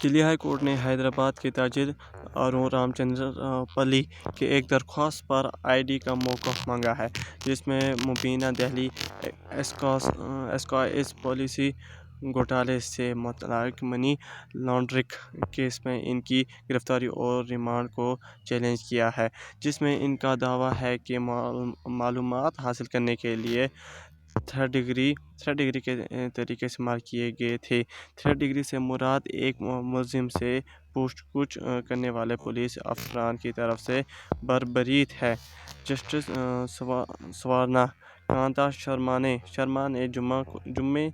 دلی high court نے حیدرآباد کے تاجر ارون رام چندر پلی کی ایک درخواست پر ای ڈی کا موقف مانگا ہے، جس میں مبینہ دہلی ایکسائز پالیسی گھوٹالے سے متعلق منی لانڈرنگ کیس میں ان کی گرفتاری اور ریمانڈ کو چیلنج کیا ہے، جس میں ان کا دعویٰ ہے کہ معلومات حاصل کرنے کے لیے تھرڈ ڈگری کے طریقے استعمال کیے گئے تھے۔ تھرڈ ڈگری سے مراد ایک ملزم سے پوچھ گچھ کرنے والے پولیس افسران کی طرف سے بربریت ہے۔ جسٹس سوارنا کانتا شرما نے جمعے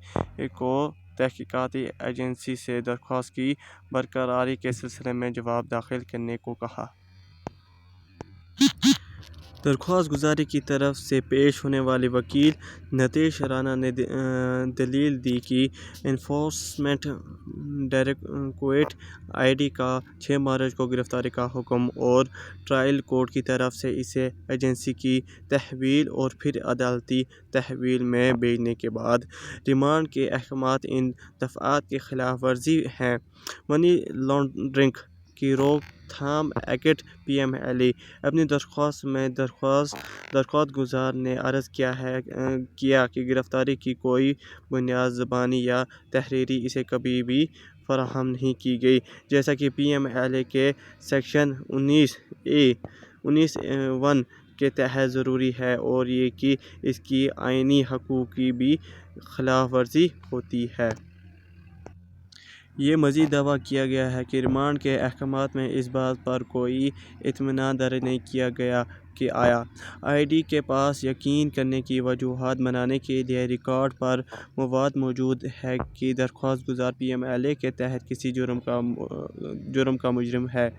کو تحقیقاتی ایجنسی سے درخواست کی برقراری کے سلسلے میں جواب داخل کرنے کو کہا۔ درخواست گزار کی طرف سے پیش ہونے والے وکیل نتیش رانا نے دلیل دی کہ انفورسمنٹ ڈائریکٹوریٹ ای ڈی کا 6 مارچ کو گرفتاری کا حکم اور ٹرائل کورٹ کی طرف سے اسے ایجنسی کی تحویل اور پھر عدالتی تحویل میں بھیجنے کے بعد ریمانڈ کے احکامات ان دفعات کی خلاف ورزی ہیں۔ منی لانڈرنگ کی روک تھام act P M L A اپنی درخواست میں درخواست گزار نے عرض کیا کہ گرفتاری کی کوئی بنیاد زبانی یا تحریری اسے کبھی بھی فراہم نہیں کی گئی، جیسا کہ پی ایم ایل اے کے سیکشن 19(1) کے تحت ضروری ہے اور یہ کہ اس کی آئینی حقوق کی بھی خلاف ورزی ہوتی ہے۔ یہ مزید دعویٰ کیا گیا ہے کہ ریمانڈ کے احکامات میں اس بات پر کوئی اطمینان درج نہیں کیا گیا کہ آیا ای ڈی کے پاس یقین کرنے کی وجوہات بنانے کے لیے ریکارڈ پر مواد موجود ہے کہ درخواست گزار پی ایم ایل اے کے تحت کسی جرم کا مجرم ہے۔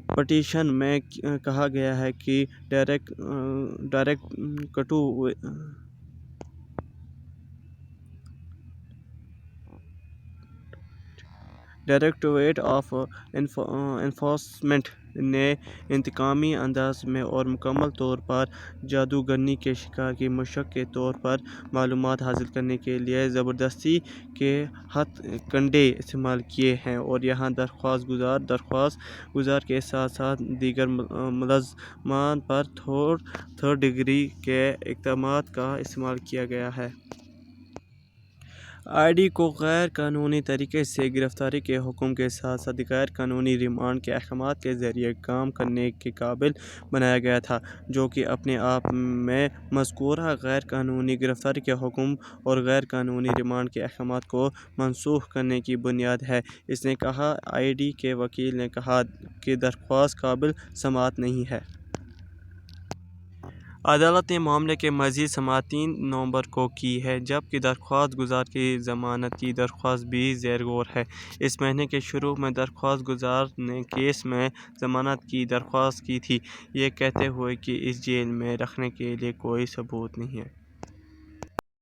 پٹیشن میں کہا گیا ہے کہ ڈائریکٹوریٹ آف انفورسمنٹ نے انتقامی انداز میں اور مکمل طور پر جادوگرنی کے شکار کی مشق کے طور پر معلومات حاصل کرنے کے لیے زبردستی کے ہتھ کنڈے استعمال کیے ہیں اور یہاں درخواست گزار کے ساتھ ساتھ دیگر ملزمان پر تھرڈ ڈگری کے اقدامات کا استعمال کیا گیا ہے۔ ای ڈی کو غیر قانونی طریقے سے گرفتاری کے حکم کے ساتھ ساتھ غیر قانونی ریمانڈ کے احکامات کے ذریعے کام کرنے کے قابل بنایا گیا تھا، جو کہ اپنے آپ میں مذکورہ غیر قانونی گرفتاری کے حکم اور غیر قانونی ریمانڈ کے احکامات کو منسوخ کرنے کی بنیاد ہے۔ اس نے کہا ای ڈی کے وکیل نے کہا کہ درخواست قابل سماعت نہیں ہے۔ عدالت نے معاملے کی مزید سماعت 3 نومبر کو کی ہے، جبکہ درخواست گزار کی ضمانت کی درخواست بھی زیر غور ہے۔ اس مہینے کے شروع میں درخواست گزار نے کیس میں ضمانت کی درخواست کی تھی، یہ کہتے ہوئے کہ اسے جیل میں رکھنے کے لیے کوئی ثبوت نہیں ہے۔